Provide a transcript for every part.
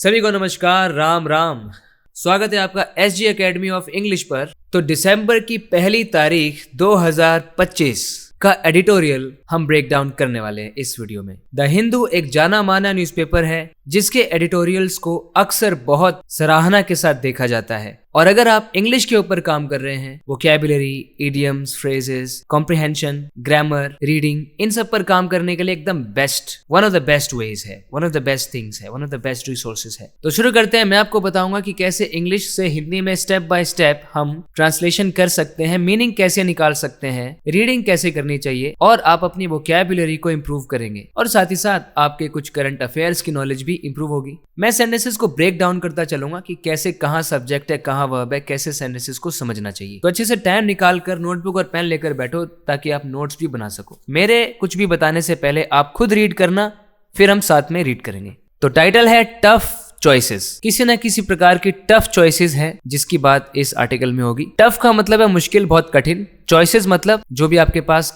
सभी को नमस्कार, राम राम। स्वागत है आपका एसजी एकेडमी ऑफ इंग्लिश पर। तो दिसंबर की पहली तारीख 2025 का एडिटोरियल हम ब्रेक डाउन करने वाले हैं इस वीडियो में। द हिंदू एक जाना माना न्यूज़पेपर है जिसके एडिटोरियल्स को अक्सर बहुत सराहना के साथ देखा जाता है। और अगर आप इंग्लिश के ऊपर काम कर रहे हैं, vocabulary, idioms, phrases, comprehension, grammar, reading, इन सब पर काम करने के लिए एकदम best, one of the best ways है, one of the best things है, one of the best resources है। तो शुरू करते हैं। मैं आपको बताऊंगा कि कैसे इंग्लिश से हिंदी में स्टेप बाय स्टेप हम ट्रांसलेशन कर सकते हैं, मीनिंग कैसे निकाल सकते हैं, रीडिंग कैसे करनी चाहिए और आप अपनी वोकैबुलरी को इंप्रूव करेंगे और साथ ही साथ आपके कुछ करंट अफेयर्स की नॉलेज भी इंप्रूव होगी। मैं सेंटेंसेस को ब्रेक डाउन करता चलूंगा कि कैसे कहाँ सब्जेक्ट है, कहाँ वर्ब है, कैसे सेंटेंसेस को समझना चाहिए। तो अच्छे से टाइम निकाल कर नोटबुक और पेन लेकर बैठो ताकि आप नोट्स भी बना सको। मेरे कुछ भी बताने से पहले आप खुद रीड करना, फिर हम साथ में रीड करेंगे। तो टाइटल है टफ चॉइसेस। किसी न किसी प्रकार की टफ चॉइसेस है जिसकी बात इस आर्टिकल में होगी। टफ का मतलब है मुश्किल, बहुत कठिन। चॉइसेस मतलब जो भी आपके पास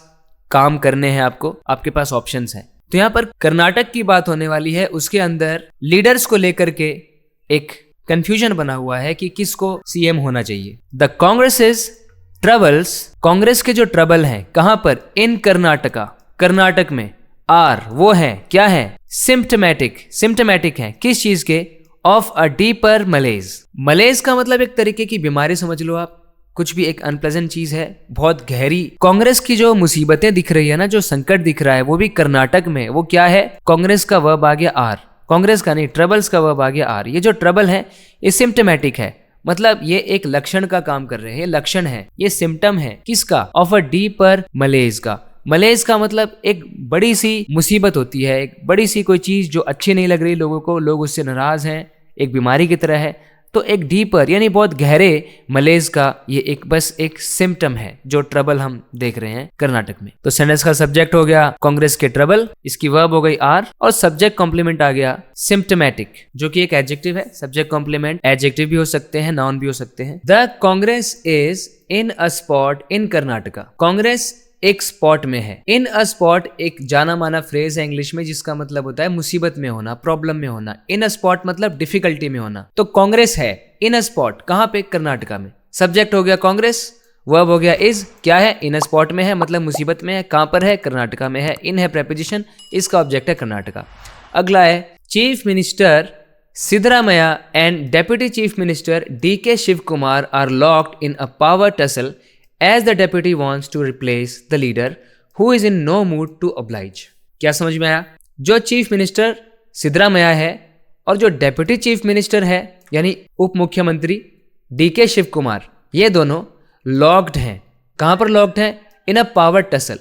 काम करने हैं, आपके पास ऑप्शंस हैं। तो यहाँ पर कर्नाटक की बात होने वाली है। उसके अंदर लीडर्स को लेकर के एक कंफ्यूजन बना हुआ है कि किसको सीएम होना चाहिए। द कांग्रेस ट्रबल्स, कांग्रेस के जो ट्रबल हैं कहां पर? इन कर्नाटका, कर्नाटक में। आर वो है, क्या है? सिम्टमैटिक है। किस चीज के? Of a deeper मलेज। मलेज का मतलब एक तरीके की बीमारी समझ लो आप, कुछ भी एक अनप्लेजेंट चीज है, बहुत गहरी। कांग्रेस की जो मुसीबतें दिख रही है ना, जो संकट दिख रहा है, वो भी कर्नाटक में। वो क्या है? कांग्रेस का वर्ब आ गया आर, कांग्रेस का नहीं, ट्रबल्स का वर्ब आ गया आर। ये जो ट्रबल है ये सिम्टमैटिक है, मतलब ये एक लक्षण का काम कर रहे हैं, लक्षण है, ये सिम्टम है। किसका? ऑफ अ डीपर मलेज का। मलेज का मतलब एक बड़ी सी मुसीबत होती है, एक बड़ी सी कोई चीज जो अच्छी नहीं लग रही लोगों को, लोग उससे नाराज हैं, एक बीमारी की तरह है। तो एक डीपर यानी बहुत गहरे मलेज का ये एक बस एक सिम्टम है जो ट्रबल हम देख रहे हैं कर्नाटक में। तो सेंटेंस का सब्जेक्ट हो गया कांग्रेस के ट्रबल, इसकी वर्ब हो गई आर और सब्जेक्ट कॉम्प्लीमेंट आ गया सिम्टमैटिक, जो कि एक एडजेक्टिव है। सब्जेक्ट कॉम्प्लीमेंट एडजेक्टिव भी हो सकते हैं, नाउन भी हो सकते हैं। The Congress is in a spot in Karnataka. Congress एक स्पॉट में है। इन अ स्पॉट एक जाना माना फ्रेज है इंग्लिश में जिसका मतलब होता है मुसीबत में होना, प्रॉब्लम में होना। इन अ स्पॉट मतलब डिफिकल्टी में होना। तो कांग्रेस है इन अ स्पॉट, कहां पे? कर्नाटका में। सब्जेक्ट हो गया कांग्रेस, वर्ब हो गया इज, क्या है? इन अ स्पॉट में है, मतलब मुसीबत में है। कहां पर है? कर्नाटका में है। इन है प्रेपोजिशन, इसका ऑब्जेक्ट है कर्नाटका। अगला है chief minister Siddaramaiah and deputy chief minister DK Shiva Kumar are locked in a power tussle as the deputy wants to replace the leader who is in no mood to oblige। क्या समझ में आया? जो चीफ मिनिस्टर सिद्धरामैया है और जो डेप्यूटी चीफ मिनिस्टर है यानी उप मुख्यमंत्री डीके शिव कुमार, ये दोनों लॉक्ड हैं। कहां पर लॉक्ड हैं? इन अ पावर टसल।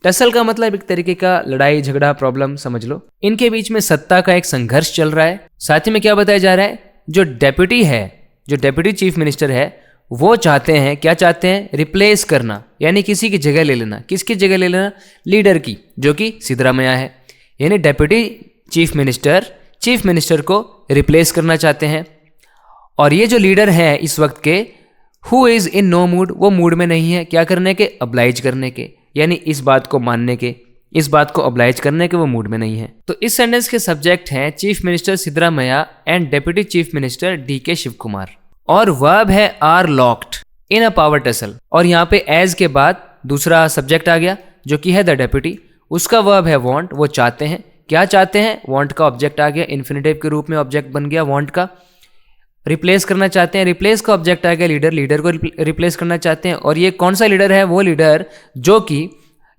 टसल का मतलब एक तरीके का लड़ाई झगड़ा, प्रॉब्लम समझ लो। इनके बीच में सत्ता का एक संघर्ष चल रहा है। साथ ही में क्या बताया जा रहा है? जो डेप्यूटी है, जो डेप्यूटी चीफ मिनिस्टर है, वो चाहते हैं, क्या चाहते हैं? रिप्लेस करना, यानी किसी की जगह ले लेना। किसकी जगह ले लेना? लीडर की, जो कि सिद्धरामैया है। यानी डेप्यूटी चीफ मिनिस्टर को रिप्लेस करना चाहते हैं। और ये जो लीडर है इस वक्त के, who is in no mood, वो मूड में नहीं है क्या करने के? अब्लाइज करने के, यानी इस बात को मानने के, इस बात को अब्लाइज करने के वो मूड में नहीं है। तो इस सेंटेंस के सब्जेक्ट हैं chief minister Siddaramaiah and deputy chief minister DK Shiva Kumar. और वर्ब है are locked in a power tussle. और यहाँ पे एज के बाद दूसरा सब्जेक्ट आ गया जो कि है द डेप्यूटी। उसका वर्ब है वांट, वो चाहते हैं। क्या चाहते हैं? वांट का ऑब्जेक्ट आ गया, इन्फिनेटिव के रूप में ऑब्जेक्ट बन गया वांट का। रिप्लेस करना चाहते हैं, रिप्लेस का ऑब्जेक्ट आ गया लीडर, लीडर को रिप्लेस करना चाहते हैं। और ये कौन सा लीडर है? वो लीडर जो कि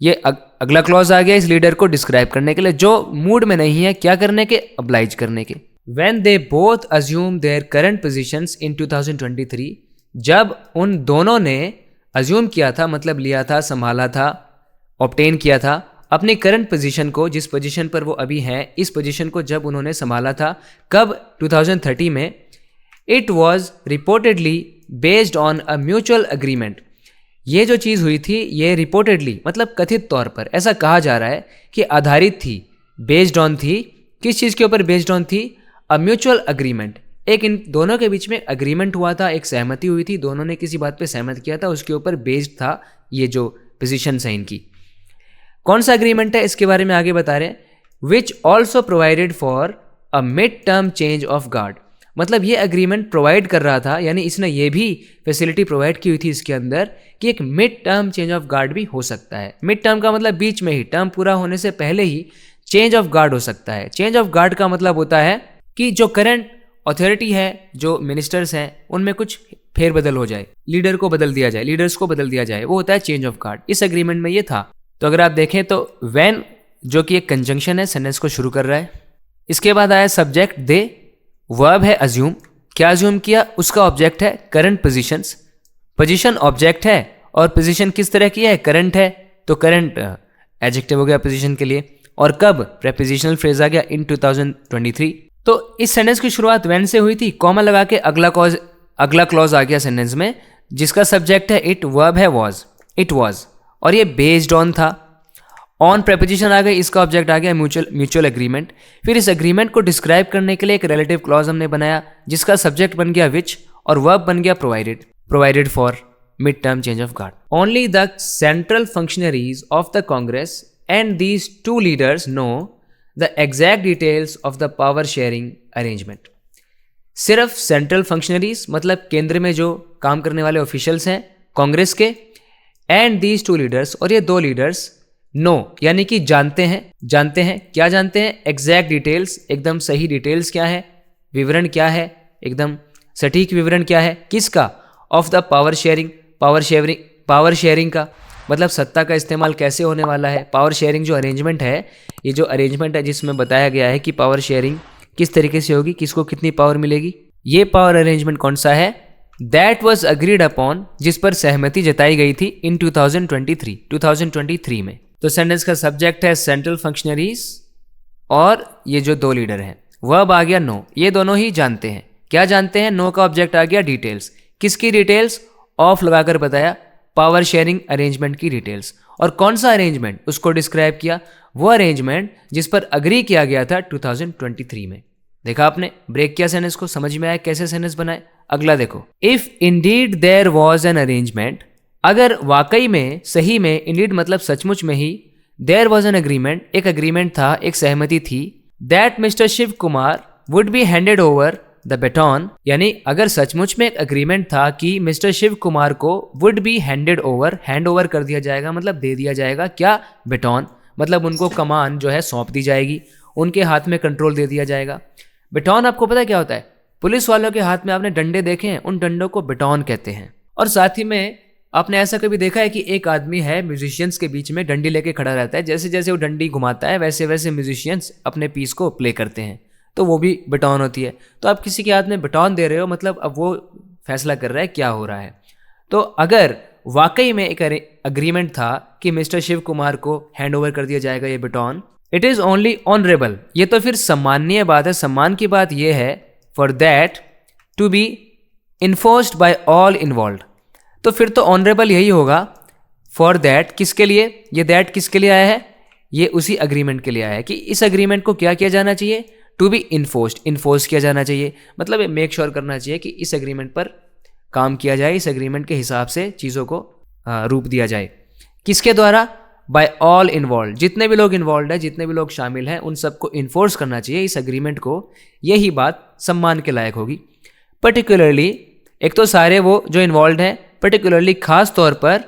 ये अगला क्लॉज आ गया इस लीडर को डिस्क्राइब करने के लिए, जो मूड में नहीं है क्या करने के? अब्लाइज करने के। When they both assume their current positions in 2023, जब उन दोनों ने अज्यूम किया था, मतलब लिया था, संभाला था, ऑब्टेन किया था अपनी करंट पोजीशन को, जिस पोजीशन पर वो अभी हैं, इस पोजीशन को जब उन्होंने संभाला था, कब? 2030 में। It was reportedly based on a mutual agreement. ये जो चीज़ हुई थी ये रिपोर्टेडली मतलब कथित तौर पर ऐसा कहा जा रहा है कि आधारित थी, बेस्ड ऑन थी। किस चीज़ के ऊपर बेस्ड ऑन थी? A mutual agreement. एक इन दोनों के बीच में अग्रीमेंट हुआ था, एक सहमति हुई थी, दोनों ने किसी बात पे सहमत किया था, उसके ऊपर बेस्ड था ये जो पोजीशन है इनकी। कौन सा अग्रीमेंट है इसके बारे में आगे बता रहे हैं। Which also provided for a mid term change of guard. मतलब ये अग्रीमेंट प्रोवाइड कर रहा था, यानी इसने ये भी फैसिलिटी प्रोवाइड की हुई थी इसके अंदर कि एक mid term change of guard भी हो सकता है। मिड टर्म का मतलब बीच में ही, टर्म पूरा होने से पहले ही चेंज ऑफ गार्ड हो सकता है। चेंज ऑफ गार्ड का मतलब होता है कि जो करंट अथॉरिटी है, जो मिनिस्टर्स हैं, उनमें कुछ फेरबदल हो जाए, लीडर को बदल दिया जाए, लीडर्स को बदल दिया जाए, वो होता है चेंज ऑफ गार्ड। इस एग्रीमेंट में ये था। तो अगर आप देखें तो व्हेन जो कि एक कंजंक्शन है, सेंटेंस को शुरू कर रहा है। इसके बाद आया सब्जेक्ट दे, वर्ब है अज्यूम। क्या अज्यूम किया? उसका ऑब्जेक्ट है करंट पोजीशंस, पोजीशन ऑब्जेक्ट है और पोजीशन किस तरह की है? करंट है, तो करंट एडजेक्टिव हो गया पोजीशन के लिए। और कब? प्रेपोजिशनल फ्रेज आ गया इन 2023। तो इस सेंटेंस की शुरुआत व्हेन से हुई थी, कॉमा लगा के अगला क्लॉज आ गया सेंटेंस में, जिसका सब्जेक्ट है इट, वर्ब है वाज, इट वाज, और ये बेस्ड ऑन था। ऑन प्रेपोजिशन आ गई, इसका ऑब्जेक्ट आ गया म्यूचुअल एग्रीमेंट। फिर इस एग्रीमेंट को डिस्क्राइब करने के लिए एक रिलेटिव क्लॉज हमने बनाया, जिसका सब्जेक्ट बन गया विच और वर्ब बन गया provided for mid term change of guard. Only the central functionaries of the Congress and these two leaders know the exact details of the power sharing arrangement. सिर्फ सेंट्रल फंक्शनरीज मतलब केंद्र में जो काम करने वाले ऑफिशियल्स हैं कांग्रेस के, एंड दीज टू लीडर्स, और ये दो लीडर्स, नो यानी कि जानते हैं। क्या जानते हैं? एग्जैक्ट डिटेल्स, एकदम सही डिटेल्स क्या है, विवरण क्या है, एकदम सटीक विवरण क्या है, किसका? ऑफ द पावर शेयरिंग का मतलब सत्ता का इस्तेमाल कैसे होने वाला है। पावर शेयरिंग जो अरेंजमेंट है, ये जो अरेंजमेंट है जिसमें बताया गया है कि पावर शेयरिंग किस तरीके से होगी, किसको कितनी पावर मिलेगी, ये पावर अरेंजमेंट कौन सा है? दैट वॉज अग्रीड अपॉन, जिस पर सहमति जताई गई थी इन 2023 में। तो सेंटेंस का सब्जेक्ट है सेंट्रल फंक्शनरीज और ये जो दो लीडर हैं। वर्ब आ गया नो, ये दोनों ही जानते हैं। क्या जानते हैं? नो का ऑब्जेक्ट आ गया डिटेल्स। किसकी डिटेल्स? ऑफ लगाकर बताया, पावर शेयरिंग अरेंजमेंट की डिटेल्स। और कौन सा अरेंजमेंट? उसको डिस्क्राइब किया, वो अरेंजमेंट जिस पर अग्री किया गया था 2023 में। देखा आपने, ब्रेक किया सेंटेंस को, समझ में आया कैसे सेंटेंस बनाए। अगला देखो, if indeed there was an arrangement, अगर वाकई में, सही में, इंडीड मतलब सचमुच में ही, देयर वॉज एन अग्रीमेंट, एक अग्रीमेंट था, एक सहमति थी, that mister Shiv Kumar would be handed over the baton, यानी अगर सचमुच में एक अग्रीमेंट था कि मिस्टर शिव कुमार को वुड बी हैंड ओवर कर दिया जाएगा, मतलब दे दिया जाएगा, क्या? बेटॉन, मतलब उनको कमान जो है सौंप दी जाएगी, उनके हाथ में कंट्रोल दे दिया जाएगा। बेटॉन आपको पता क्या होता है? पुलिस वालों के हाथ में आपने डंडे देखे हैं, उन डंडों को बेटॉन कहते हैं। और साथ ही में आपने ऐसा कभी देखा है कि एक आदमी है म्यूजिशियंस के बीच में डंडी लेके खड़ा रहता है, जैसे जैसे वो डंडी घुमाता है वैसे वैसे म्यूजिशियंस अपने पीस को प्ले करते हैं, तो वो भी बेटॉन होती है। तो आप किसी के हाथ में बेटॉन दे रहे हो, मतलब अब वो फैसला कर रहा है क्या हो रहा है। तो अगर वाकई में एक अग्रीमेंट था कि मिस्टर शिव कुमार को हैंड ओवर कर दिया जाएगा ये बेटॉन, इट इज ओनली ऑनरेबल, ये तो फिर सम्माननीय बात है, सम्मान की बात यह है, for that to be enforced by all involve. तो फिर तो ऑनरेबल यही होगा, फॉर दैट किसके लिए? ये दैट किसके लिए आया है? ये उसी अग्रीमेंट के लिए आया है कि इस अग्रीमेंट को क्या किया जाना चाहिए? टू बी इन्फोर्स किया जाना चाहिए, मतलब मेक श्योर करना चाहिए कि इस अग्रीमेंट पर काम किया जाए, इस अग्रीमेंट के हिसाब से चीज़ों को रूप दिया जाए। किसके द्वारा? बाय ऑल इन्वॉल्व, जितने भी लोग इन्वॉल्व है, जितने भी लोग शामिल हैं, उन सबको इन्फोर्स करना चाहिए इस अग्रीमेंट को। यही बात सम्मान के लायक होगी। पर्टिकुलरली, एक तो सारे वो जो इन्वॉल्व हैं, पर्टिकुलरली खास तौर पर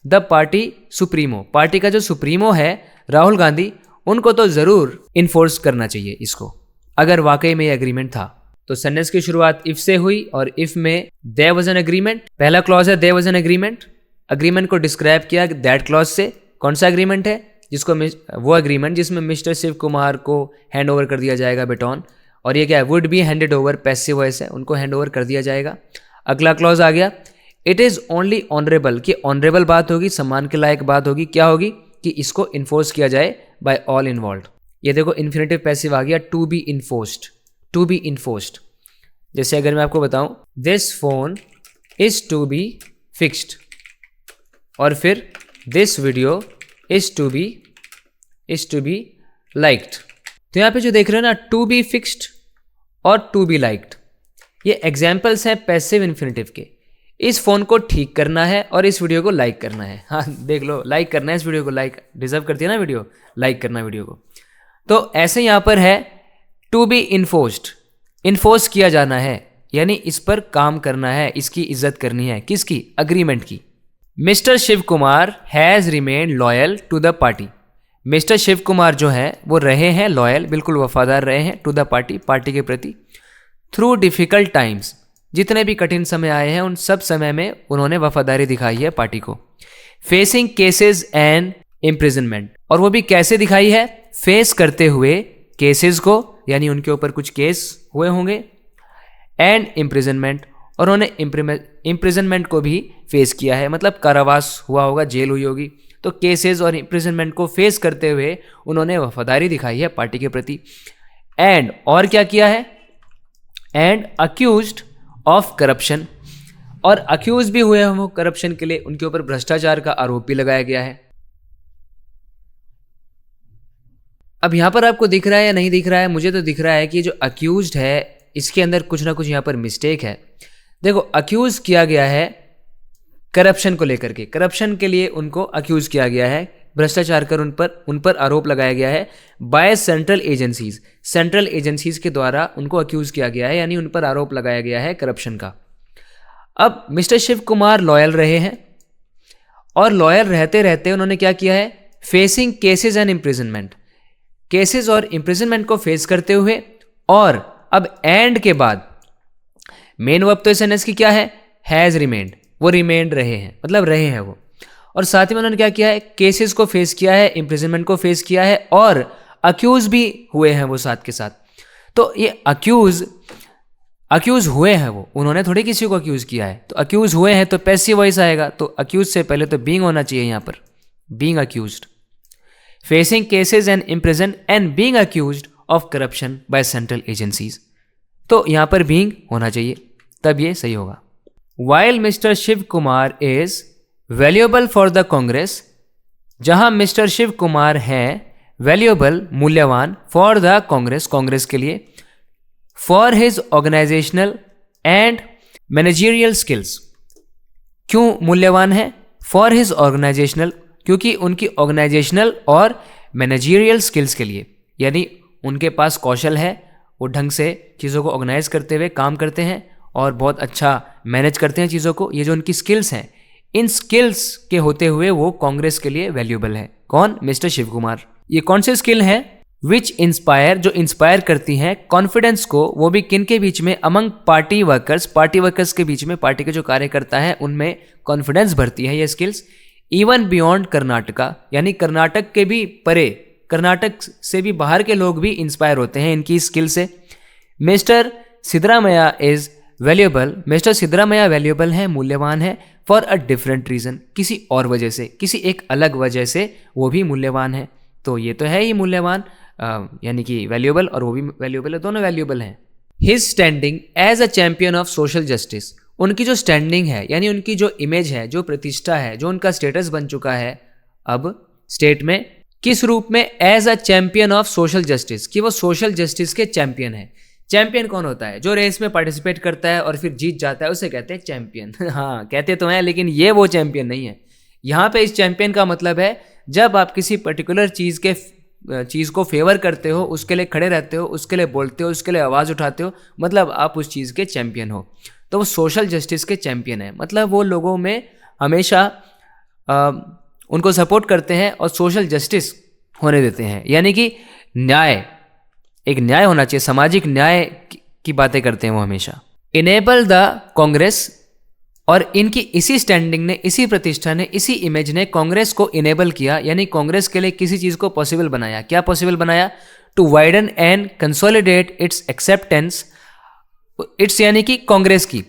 द पार्टी सुप्रीमो, पार्टी का जो सुप्रीमो है राहुल गांधी, उनको तो ज़रूर इन्फोर्स करना चाहिए इसको, अगर वाकई में ये एग्रीमेंट था। तो सेंटेंस की शुरुआत इफ से हुई और इफ में देयर वाज एन एग्रीमेंट, पहला क्लॉज है there was an agreement, agreement को डिस्क्राइब किया दैट क्लॉज से। कौन सा एग्रीमेंट है? जिसको वो एग्रीमेंट जिसमें मिस्टर शिव कुमार को हैंड ओवर कर दिया जाएगा बेटॉन, और ये क्या है? Would be handed over, passive voice है, उनको हैंड ओवर कर दिया जाएगा। अगला क्लॉज आ गया, इट इज़ ओनली ऑनरेबल, कि ऑनरेबल बात होगी, सम्मान के लायक बात होगी। क्या होगी? कि इसको इन्फोर्स किया जाए बाय ऑल इन्वॉल्व। ये देखो इन्फिनेटिव पैसिव आ गया, to be enforced, to be enforced. जैसे अगर मैं आपको बताऊं, this phone is to be fixed, और फिर this video is to be liked. तो यहाँ पे जो देख रहे हो ना, टू बी फिक्स्ड और टू बी लाइक्ड, ये एग्जाम्पल्स हैं पैसिव इन्फिनेटिव के। इस फोन को ठीक करना है और इस वीडियो को लाइक करना है। हाँ देख लो, लाइक करना है इस वीडियो को, लाइक डिजर्व करती है ना वीडियो, लाइक करना वीडियो को। तो ऐसे यहाँ पर है टू बी इन्फोर्स्ड, इन्फोर्स किया जाना है, यानी इस पर काम करना है, इसकी इज्जत करनी है। किसकी? अग्रीमेंट की। Mister Shiv Kumar has remain loyal to the party, mister Shiv Kumar जो है वो रहे हैं लॉयल, बिल्कुल वफादार रहे हैं टू द पार्टी, पार्टी के प्रति। थ्रू डिफ़िकल्ट टाइम्स, जितने भी कठिन समय आए हैं उन सब समय में उन्होंने वफादारी दिखाई है पार्टी को। फेसिंग केसेस एंड इम्प्रिजनमेंट, और वो भी कैसे दिखाई है? फेस करते हुए केसेस को, यानी उनके ऊपर कुछ केस हुए होंगे, एंड इम्प्रिजनमेंट, और उन्होंने इम्प्रिजनमेंट को भी फेस किया है, मतलब कारावास हुआ होगा, जेल हुई होगी। तो केसेस और इम्प्रिजनमेंट को फेस करते हुए उन्होंने वफादारी दिखाई है पार्टी के प्रति। एंड, और क्या किया है? एंड अक्यूज्ड ऑफ करप्शन, और अक्यूज भी हुए हैं वो करप्शन के लिए, उनके ऊपर भ्रष्टाचार का आरोप भी लगाया गया है। अब यहां पर आपको दिख रहा है या नहीं दिख रहा है? मुझे तो दिख रहा है कि जो अक्यूज्ड है इसके अंदर कुछ ना कुछ यहां पर मिस्टेक है। देखो, अक्यूज किया गया है करप्शन को लेकर के, करप्शन के लिए उनको अक्यूज किया गया है, भ्रष्टाचार कर उन पर आरोप लगाया गया है by central agencies, central agencies के द्वारा उनको अक्यूज किया गया है, यानी उन पर आरोप लगाया गया है करप्शन का। अब मिस्टर शिव कुमार लॉयल रहे हैं, और लॉयल रहते रहते उन्होंने क्या किया है? Facing cases and imprisonment, cases और इम्प्रिजनमेंट को फेस करते हुए, और अब एंड के बाद मेन वर्ब तो इस सेंटेंस की क्या है? हैज रिमेन्ड, वो रिमेंड रहे हैं, मतलब रहे हैं वो। और साथ ही में उन्होंने क्या किया है? केसेस को फेस किया है, इम्प्रिजनमेंट को फेस किया है, और अक्यूज भी हुए हैं वो साथ के साथ। तो ये अक्यूज हुए हैं वो, उन्होंने थोड़ी किसी को अक्यूज किया है। तो अक्यूज हुए हैं तो पैसिव वॉइस आएगा, तो अक्यूज से पहले तो बीइंग होना चाहिए यहाँ पर, being accused. Facing cases and imprison and being accused of corruption by central agencies, तो यहाँ पर बीइंग होना चाहिए, तब ये सही होगा। While mister Shiv Kumar is valuable for the Congress, जहां मिस्टर शिव कुमार हैं वैल्यूएबल, मूल्यवान, फॉर द कांग्रेस, कांग्रेस के लिए, for his organisational and managerial skills. क्यों मूल्यवान है? फॉर हिज ऑर्गेनाइजेशनल, क्योंकि उनकी ऑर्गेनाइजेशनल और मैनेजरियल स्किल्स के लिए, यानी उनके पास कौशल है, वो ढंग से चीज़ों को ऑर्गेनाइज करते हुए काम करते हैं और बहुत अच्छा मैनेज करते हैं चीज़ों को। ये जो उनकी स्किल्स हैं, इन स्किल्स के होते हुए वो कांग्रेस के लिए वैल्यूएबल है। कौन? मिस्टर शिव कुमार। ये कौन से स्किल हैं? विच इंस्पायर, जो इंस्पायर करती हैं कॉन्फिडेंस को, वो भी किन के बीच में? Among party workers, party workers के बीच में, पार्टी के जो कार्यकर्ता है उनमें कॉन्फिडेंस भरती है ये स्किल्स। इवन बियॉन्ड कर्नाटका, यानी कर्नाटक के भी परे, कर्नाटक से भी बाहर के लोग भी इंस्पायर होते हैं इनकी स्किल से। Mister Siddaramaiah is valuable, mister Siddaramaiah valuable है, मूल्यवान है, फॉर अ डिफरेंट रीजन, किसी और वजह से, किसी एक अलग वजह से वो भी मूल्यवान है। तो ये तो है ही मूल्यवान, यानी कि वैल्यूएबल, और वो भी वैल्यूएबल है, दोनों वैल्यूएबल हैं। His standing as a champion of social justice, उनकी जो स्टैंडिंग है, यानी उनकी जो इमेज है, जो प्रतिष्ठा है, जो उनका स्टेटस बन चुका है अब स्टेट में, किस रूप में? As a champion of social justice, कि वो सोशल जस्टिस के चैंपियन है। चैंपियन कौन होता है? जो रेस में पार्टिसिपेट करता है और फिर जीत जाता है, उसे कहते हैं चैंपियन। हाँ, कहते तो हैं, लेकिन ये वो चैंपियन नहीं है। यहाँ पे इस चैंपियन का मतलब है जब आप किसी पर्टिकुलर चीज़ को फेवर करते हो, उसके लिए खड़े रहते हो, उसके लिए बोलते हो, उसके लिए आवाज़ उठाते हो, मतलब आप उस चीज़ के चैंपियन हो। तो वो सोशल जस्टिस के चैंपियन है, मतलब वो लोगों में हमेशा उनको सपोर्ट करते हैं और सोशल जस्टिस होने देते हैं, यानी कि न्याय, एक न्याय होना चाहिए, सामाजिक न्याय की बातें करते हैं वो हमेशा। इनेबल द कांग्रेस, और इनकी इसी स्टैंडिंग ने, इसी प्रतिष्ठा ने, इसी इमेज ने कांग्रेस को इनेबल किया, यानी कांग्रेस के लिए किसी चीज़ को पॉसिबल बनाया। क्या पॉसिबल बनाया? To widen and consolidate its acceptance, its यानी कि कांग्रेस की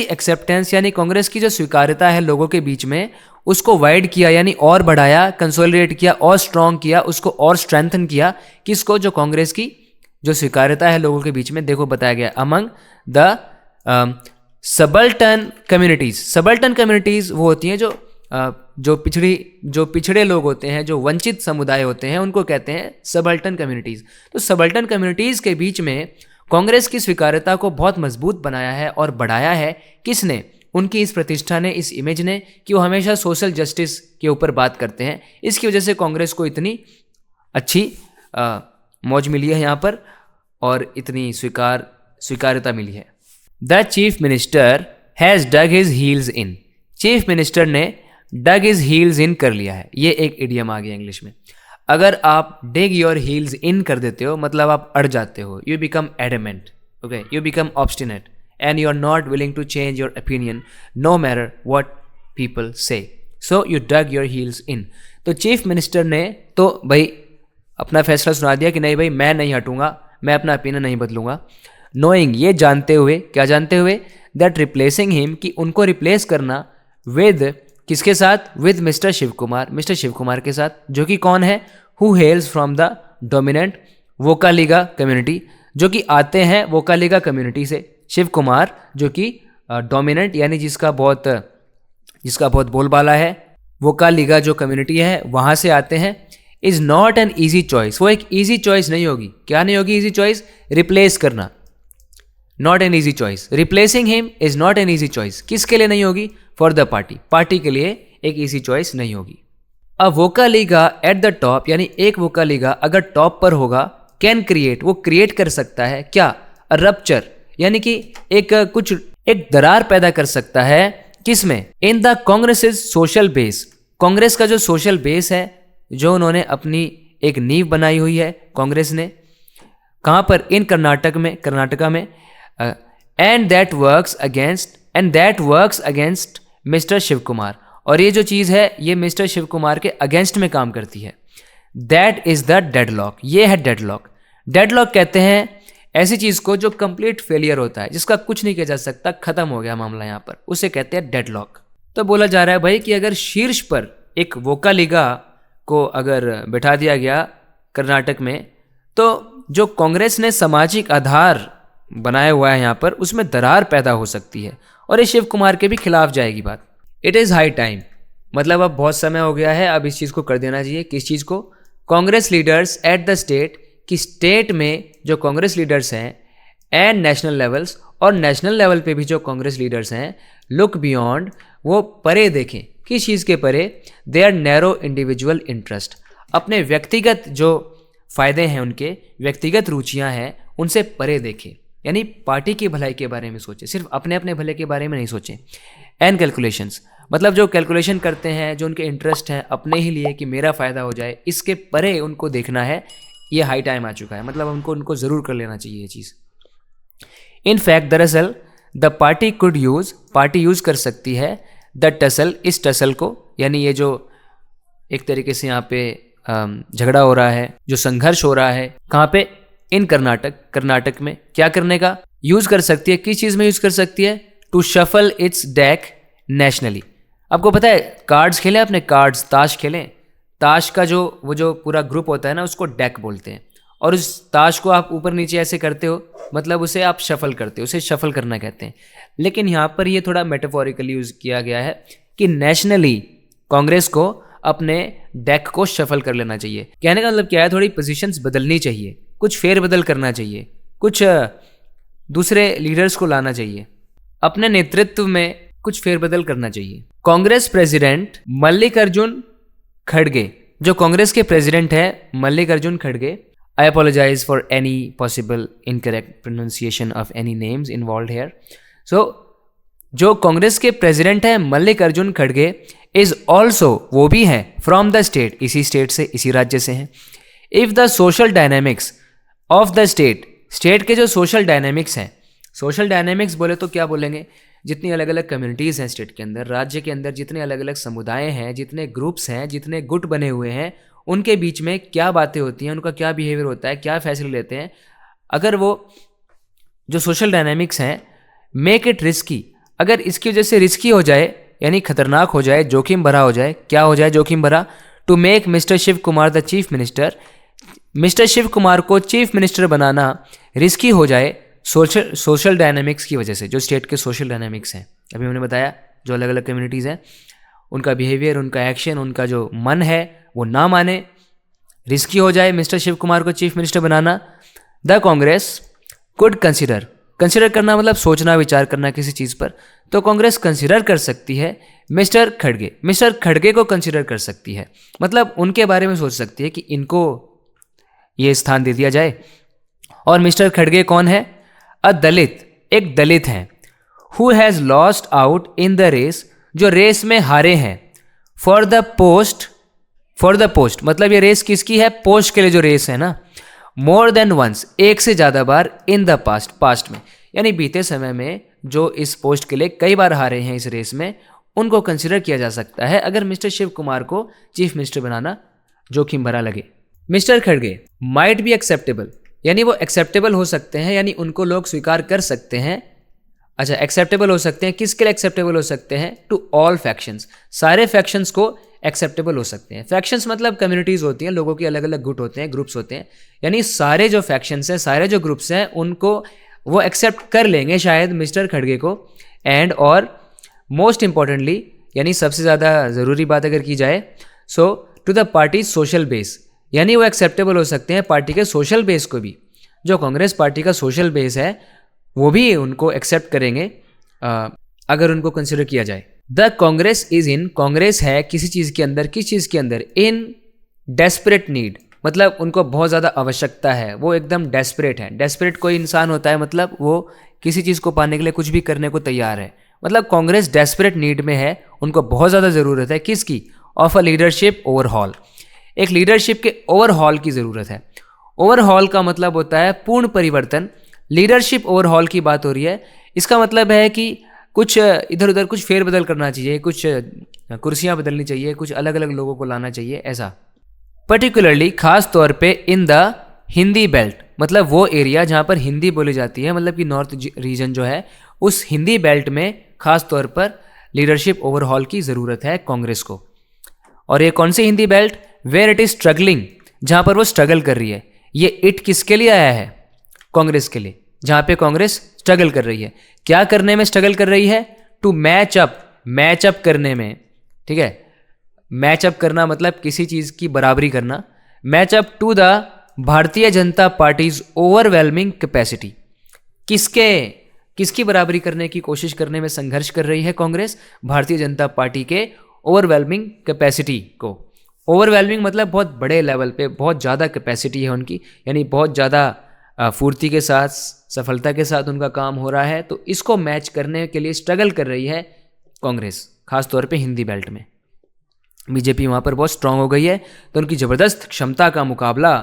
एक्सेप्टेंस, यानी कांग्रेस की जो स्वीकार्यता है लोगों के बीच में, उसको वाइड किया, यानी और बढ़ाया, कंसोलिडेट किया, और स्ट्रॉन्ग किया, उसको और स्ट्रेंथन किया। किसको? जो कांग्रेस की जो स्वीकार्यता है लोगों के बीच में। देखो बताया गया, among the subaltern communities. Subaltern communities वो होती हैं जो पिछड़े लोग होते हैं, जो वंचित समुदाय होते हैं, उनको कहते हैं सबल्टन कम्युनिटीज। तो सबल्टन कम्युनिटीज के बीच में कांग्रेस की स्वीकार्यता को बहुत मजबूत बनाया है और बढ़ाया है। किसने? उनकी इस प्रतिष्ठा ने, इस इमेज ने, कि वो हमेशा सोशल जस्टिस के ऊपर बात करते हैं। इसकी वजह से कांग्रेस को इतनी अच्छी मौज मिली है यहाँ पर, और इतनी स्वीकार्यता मिली है। The chief minister has dug his heels in. Chief minister ने डग हिज हील्स इन कर लिया है, ये एक इडियम आ गया इंग्लिश में। अगर आप डिग योर हील्स इन कर देते हो मतलब आप अड़ जाते हो, you become adamant, okay, you become obstinate and you are not willing to change your opinion no matter what people say, so you dug your heels in. तो चीफ मिनिस्टर ने तो भाई अपना फैसला सुना दिया कि नहीं भाई मैं नहीं हटूंगा, मैं अपना ओपिनियन नहीं बदलूंगा। नोइंग, ये जानते हुए, क्या जानते हुए, दैट रिप्लेसिंग हिम, कि उनको रिप्लेस करना विद, किसके साथ, with mister Shiv Kumar, mister Shiv Kumar के साथ, जो कि कौन है, who hails from the dominant Vokkaliga community, जो कि आते हैं वोकालिगा कम्युनिटी से। शिव कुमार जो कि डोमिनेंट यानी जिसका बहुत बोलबाला है, वोकालिगा जो कम्युनिटी है वहाँ से आते हैं। Is not an easy choice, वो एक ईजी चॉइस नहीं होगी। क्या नहीं होगी ईजी चॉइस? रिप्लेस करना, not an easy choice. Replacing him is not an easy choice. किसके लिए नहीं होगी? फॉर द पार्टी, पार्टी के लिए एक ईजी चॉइस नहीं होगी। अ वोकालिगा एट द टॉप, यानी एक वोकालिगा अगर टॉप पर होगा, कैन क्रिएट, वो क्रिएट कर सकता है क्या? अ रप्चर, यानी कि एक दरार पैदा कर सकता है। किसमें? In the Congress social base, Congress का जो सोशल बेस है, जो उन्होंने अपनी एक नींव बनाई हुई है कांग्रेस ने, कहाँ पर? इन कर्नाटका में। And that works against mister Shiv Kumar, और ये जो चीज़ है ये मिस्टर शिव कुमार के अगेंस्ट में काम करती है। दैट इज द डेडलॉक, ये है डेडलॉक। डेडलॉक कहते हैं ऐसी चीज़ को जो कंप्लीट फेलियर होता है, जिसका कुछ नहीं किया जा सकता, खत्म हो गया मामला यहाँ पर, उसे कहते हैं डेडलॉक। तो बोला जा रहा है भाई कि अगर शीर्ष पर एक वोकालिगा को अगर बैठा दिया गया कर्नाटक में, तो जो कांग्रेस ने सामाजिक आधार बनाया हुआ है यहाँ पर, उसमें दरार पैदा हो सकती है और ये शिव कुमार के भी खिलाफ जाएगी बात। इट इज़ हाई टाइम, मतलब अब बहुत समय हो गया है, अब इस चीज़ को कर देना चाहिए। किस चीज़ को? Congress leaders at the state, कि स्टेट में जो कांग्रेस लीडर्स हैं, एंड नेशनल लेवल्स, और नेशनल लेवल पे भी जो कांग्रेस लीडर्स हैं, लुक बियॉन्ड, वो परे देखें। किस चीज़ के परे? Their narrow individual interest, अपने व्यक्तिगत जो फ़ायदे हैं, उनके व्यक्तिगत रुचियाँ हैं, उनसे परे देखें, यानी पार्टी की भलाई के बारे में सोचें, सिर्फ अपने अपने भले के बारे में नहीं सोचें। एंड कैलकुलेशंस, मतलब जो कैलकुलेशन करते हैं, जो उनके इंटरेस्ट हैं अपने ही लिए कि मेरा फ़ायदा हो जाए, इसके परे उनको देखना है। ये हाई टाइम आ चुका है, मतलब उनको ज़रूर कर लेना चाहिए ये चीज़। इन फैक्ट, दरअसल the party could use, party use कर सकती है द टसल, इस टसल को, यानी ये जो एक तरीके से यहाँ पे झगड़ा हो रहा है, जो संघर्ष हो रहा है, कहाँ पे? इन कर्नाटक में। क्या करने का? यूज़ कर सकती है। किस चीज़ में यूज़ कर सकती है? To shuffle its deck nationally. आपको पता है, कार्ड्स खेलें आपने, कार्ड्स, ताश खेलें, ताश का वो जो पूरा ग्रुप होता है ना, उसको डेक बोलते हैं, और उस ताश को आप ऊपर नीचे ऐसे करते हो, मतलब उसे आप शफल करते हो, उसे शफल करना कहते हैं। लेकिन यहाँ पर ये थोड़ा मेटाफोरिकली यूज़ किया गया है कि नेशनली कांग्रेस को अपने डेक को शफल कर लेना चाहिए। कहने का मतलब क्या है? थोड़ी पोजीशंस बदलनी चाहिए, कुछ फेरबदल करना चाहिए, कुछ दूसरे लीडर्स को लाना चाहिए, अपने नेतृत्व में कुछ फेरबदल करना चाहिए। कांग्रेस प्रेसिडेंट मल्लिकार्जुन खड़गे, जो कांग्रेस के प्रेसिडेंट है मल्लिकार्जुन खड़गे, I apologize for any possible incorrect pronunciation of any names involved here. So जो कांग्रेस के प्रेसिडेंट है मल्लिकार्जुन खड़गे इज ऑल्सो, वो भी हैं फ्रॉम द स्टेट, इसी स्टेट से, इसी राज्य से हैं। If the social dynamics of the state के जो सोशल डायनेमिक्स हैं, सोशल डायनेमिक्स बोले तो क्या बोलेंगे? जितनी अलग अलग कम्युनिटीज़ हैं स्टेट के अंदर, राज्य के अंदर जितने अलग अलग समुदाय हैं, जितने ग्रुप्स हैं, जितने गुट बने हुए हैं, उनके बीच में क्या बातें होती हैं, उनका क्या बिहेवियर होता है, क्या फैसले लेते हैं, अगर वो जो सोशल डायनेमिक्स हैं मेक इट रिस्की, अगर इसकी वजह से रिस्की हो जाए, यानी खतरनाक हो जाए, जोखिम भरा हो जाए, क्या हो जाए जोखिम भरा? To make mister Shiv Kumar the chief minister, mister Shiv Kumar को चीफ मिनिस्टर बनाना रिस्की हो जाए सोशल डायनामिक्स की वजह से। जो स्टेट के सोशल डायनामिक्स हैं, अभी हमने बताया, जो अलग अलग कम्युनिटीज़ हैं, उनका बिहेवियर, उनका एक्शन, उनका जो मन है वो ना माने, रिस्की हो जाए मिस्टर शिव कुमार को chief minister banana. The Congress could consider करना मतलब सोचना, विचार करना किसी चीज़ पर, तो कांग्रेस कंसिडर कर सकती है मिस्टर खड़गे को कंसिडर कर सकती है, मतलब उनके बारे में सोच सकती है कि इनको ये स्थान दे दिया जाए, और मिस्टर खड़गे कौन है? अ दलित, एक दलित हैं। Who has lost out in the race, जो रेस में हारे हैं। फॉर द पोस्ट मतलब ये रेस किसकी है? पोस्ट के लिए जो रेस है ना। मोर देन वंस, एक से ज़्यादा बार। इन द पास्ट में, यानी बीते समय में जो इस पोस्ट के लिए कई बार हारे हैं इस रेस में, उनको कंसिडर किया जा सकता है अगर मिस्टर शिव कुमार को चीफ मिनिस्टर बनाना जोखिम भरा लगे। मिस्टर खड़गे माइट बी एक्सेप्टेबल, यानी वो एक्सेप्टेबल हो सकते हैं, यानी उनको लोग स्वीकार कर सकते हैं। अच्छा, एक्सेप्टेबल हो सकते हैं, किसके लिए एक्सेप्टेबल हो सकते हैं? टू ऑल फैक्शंस, सारे फैक्शंस को एक्सेप्टेबल हो सकते हैं। फैक्शंस मतलब कम्युनिटीज़ होती हैं, लोगों के अलग अलग गुट होते हैं, ग्रुप्स होते हैं, यानी सारे जो फैक्शंस हैं, सारे जो ग्रुप्स हैं, उनको वो एक्सेप्ट कर लेंगे शायद मिस्टर खड़गे को। एंड और मोस्ट इंपॉर्टेंटली, यानी सबसे ज़्यादा ज़रूरी बात अगर की जाए, so to the party social base, यानी वो एक्सेप्टेबल हो सकते हैं पार्टी के सोशल बेस को भी। जो कांग्रेस पार्टी का सोशल बेस है वो भी उनको एक्सेप्ट करेंगे अगर उनको कंसिडर किया जाए। The Congress is in, Congress है किसी चीज़ के अंदर, किस चीज़ के अंदर? इन डेस्परेट नीड, मतलब उनको बहुत ज़्यादा आवश्यकता है, वो एकदम डेस्परेट है। डेस्परेट कोई इंसान होता है, मतलब वो किसी चीज़ को पाने के लिए कुछ भी करने को तैयार है। मतलब कांग्रेस डेस्परेट नीड में है, उनको बहुत ज़्यादा ज़रूरत है किसकी? ऑफ अ लीडरशिप ओवरहॉल, एक लीडरशिप के ओवरहॉल की ज़रूरत है। ओवरहॉल का मतलब होता है पूर्ण परिवर्तन। लीडरशिप ओवरहॉल की बात हो रही है, इसका मतलब है कि कुछ इधर उधर कुछ फेरबदल करना चाहिए, कुछ कुर्सियाँ बदलनी चाहिए, कुछ अलग अलग लोगों को लाना चाहिए, ऐसा। पर्टिकुलरली, खास तौर पे इन द हिंदी बेल्ट, मतलब वो एरिया जहाँ पर हिंदी बोली जाती है, मतलब कि नॉर्थ रीजन जो है, उस हिंदी बेल्ट में खास तौर पर लीडरशिप ओवरहॉल की ज़रूरत है कांग्रेस को। और ये कौन सी Hindi belt? Where it is struggling, जहाँ पर वो स्ट्रगल कर रही है। ये इट किसके लिए आया है? कांग्रेस के लिए, जहाँ पे कांग्रेस स्ट्रगल कर रही है। क्या करने में स्ट्रगल कर रही है? टू मैच अप करने में, ठीक है। मैच अप करना मतलब किसी चीज़ की बराबरी करना। Match up to the Bharatiya Janata parties overwhelming capacity, किसकी बराबरी करने की कोशिश करने में संघर्ष कर रही है कांग्रेस? भारतीय जनता पार्टी के ओवरवेलमिंग कैपेसिटी को। ओवरवेलमिंग मतलब बहुत बड़े लेवल पे, बहुत ज़्यादा कैपेसिटी है उनकी, यानी बहुत ज़्यादा फुर्ती के साथ, सफलता के साथ उनका काम हो रहा है। तो इसको मैच करने के लिए स्ट्रगल कर रही है कांग्रेस, खासतौर पे हिंदी बेल्ट में। बीजेपी वहाँ पर बहुत स्ट्रांग हो गई है, तो उनकी ज़बरदस्त क्षमता का मुकाबला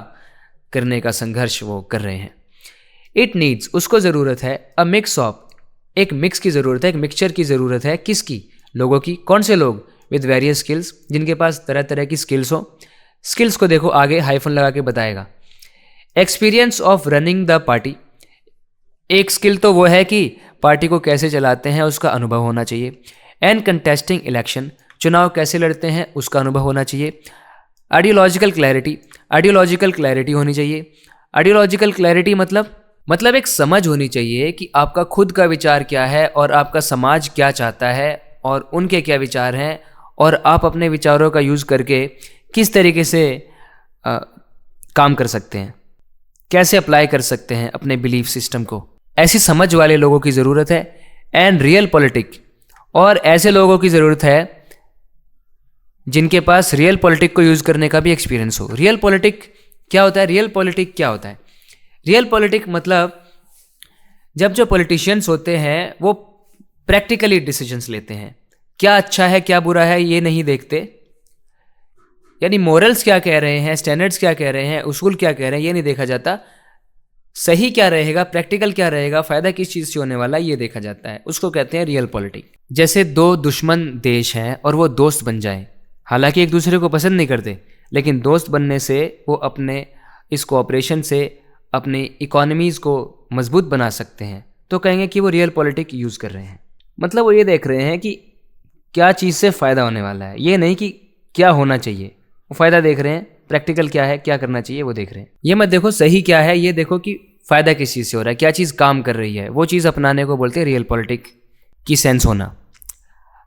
करने का संघर्ष वो कर रहे हैं। इट नीड्स, उसको ज़रूरत है, अ मिक्स ऑफ, एक मिक्स की ज़रूरत है, एक मिक्सचर की ज़रूरत है। किसकी? लोगों की। कौन से लोग? विद वेरियस स्किल्स, जिनके पास तरह तरह की स्किल्स हो। स्किल्स को देखो आगे हाइफन लगा के बताएगा। Experience of running the party, एक स्किल तो वो है कि पार्टी को कैसे चलाते हैं उसका अनुभव होना चाहिए। एंड कंटेस्टिंग इलेक्शन, चुनाव कैसे लड़ते हैं उसका अनुभव होना चाहिए। आइडियोलॉजिकल क्लैरिटी होनी चाहिए। आइडियोलॉजिकल क्लैरिटी मतलब एक समझ होनी चाहिए कि आपका खुद का विचार क्या है और आपका समाज क्या चाहता है और उनके क्या विचार हैं, और आप अपने विचारों का यूज़ करके किस तरीके से काम कर सकते हैं, कैसे अप्लाई कर सकते हैं अपने बिलीफ सिस्टम को। ऐसी समझ वाले लोगों की ज़रूरत है। एंड रियल पॉलिटिक, और ऐसे लोगों की ज़रूरत है जिनके पास रियल पॉलिटिक को यूज़ करने का भी एक्सपीरियंस हो। रियल पॉलिटिक क्या होता है? रियल पॉलिटिक मतलब जब जो पॉलिटिशियंस होते हैं वो प्रैक्टिकली डिसीजंस लेते हैं, क्या अच्छा है क्या बुरा है ये नहीं देखते, यानी मोरल्स क्या कह रहे हैं, स्टैंडर्ड्स क्या कह रहे हैं, उसूल क्या कह रहे हैं, ये नहीं देखा जाता। सही क्या रहेगा, प्रैक्टिकल क्या रहेगा, फ़ायदा किस चीज़ से होने वाला, ये देखा जाता है। उसको कहते हैं रियल पॉलिटिक। जैसे दो दुश्मन देश हैं और वो दोस्त बन जाएं, हालांकि एक दूसरे को पसंद नहीं करते, लेकिन दोस्त बनने से वो अपने इस कोऑपरेशन से अपनी इकोनॉमीज़ को मजबूत बना सकते हैं, तो कहेंगे कि वो रियल पॉलिटिक यूज़ कर रहे हैं। मतलब वो ये देख रहे हैं कि क्या चीज़ से फ़ायदा होने वाला है, ये नहीं कि क्या होना चाहिए। वो फ़ायदा देख रहे हैं, प्रैक्टिकल क्या है, क्या करना चाहिए वो देख रहे हैं। ये मत देखो सही क्या है, ये देखो कि फ़ायदा किस चीज़ से हो रहा है, क्या चीज़ काम कर रही है, वो चीज़ अपनाने को बोलते हैं रियल पॉलिटिक की सेंस होना।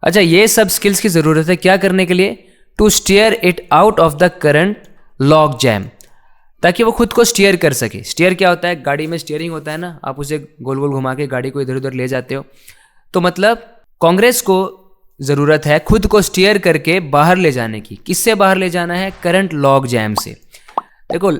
अच्छा, ये सब स्किल्स की ज़रूरत है क्या करने के लिए? To steer it out of the current lock jam, ताकि वो खुद को स्टीयर कर सके। स्टीयर क्या होता है? गाड़ी में स्टीयरिंग होता है ना, आप उसे गोल गोल घुमा के गाड़ी को इधर उधर ले जाते हो। तो मतलब कांग्रेस को ज़रूरत है खुद को स्टीयर करके बाहर ले जाने की। किससे बाहर ले जाना है? करंट लॉक जैम से। देखो,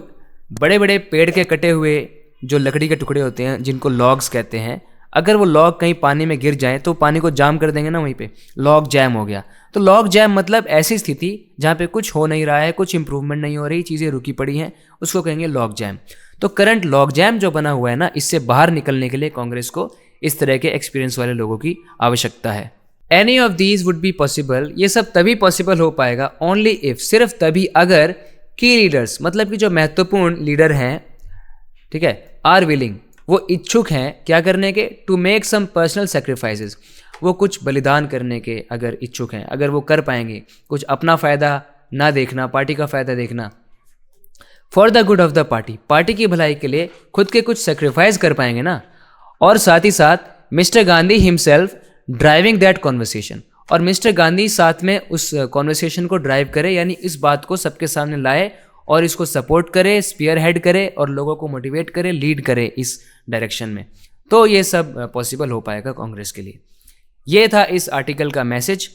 बड़े बड़े पेड़ के कटे हुए जो लकड़ी के टुकड़े होते हैं जिनको लॉग्स कहते हैं, अगर वो लॉग कहीं पानी में गिर जाए तो पानी को जाम कर देंगे ना, वहीं पे लॉग जैम हो गया। तो लॉग जैम मतलब ऐसी स्थिति जहाँ पे कुछ हो नहीं रहा है, कुछ इंप्रूवमेंट नहीं हो रही, चीज़ें रुकी पड़ी हैं, उसको कहेंगे लॉग जैम। तो करंट लॉग जैम जो बना हुआ है ना, इससे बाहर निकलने के लिए कांग्रेस को इस तरह के एक्सपीरियंस वाले लोगों की आवश्यकता है। Any of these would be possible, ये सब तभी पॉसिबल हो पाएगा ओनली इफ, सिर्फ तभी अगर की लीडर्स मतलब कि जो महत्वपूर्ण लीडर हैं, ठीक है, आर विलिंग, वो इच्छुक हैं क्या करने के, to make some personal sacrifices, वो कुछ बलिदान करने के अगर इच्छुक हैं, अगर वो कर पाएंगे, कुछ अपना फ़ायदा ना देखना, पार्टी का फ़ायदा देखना, for the good of the party, party की भलाई के लिए खुद के कुछ सेक्रीफाइस कर पाएंगे ना, और साथ ही साथ mister Gandhi himself driving that conversation, और मिस्टर गांधी साथ में उस कॉन्वर्सेशन को ड्राइव करे, यानी इस बात को सबके सामने लाए और इसको सपोर्ट करे, स्पीयर हेड करे और लोगों को मोटिवेट करे, लीड करे इस डायरेक्शन में। तो ये सब पॉसिबल हो पाएगा कांग्रेस के लिए। ये था इस आर्टिकल का मैसेज।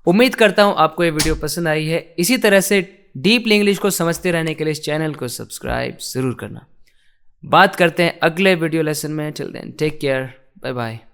उम्मीद करता हूँ आपको ये वीडियो पसंद आई है। इसी तरह से डीपली इंग्लिश को समझते रहने के लिए इस चैनल को सब्सक्राइब ज़रूर करना। बात करते हैं अगले वीडियो लेसन में। Till then take care, bye bye.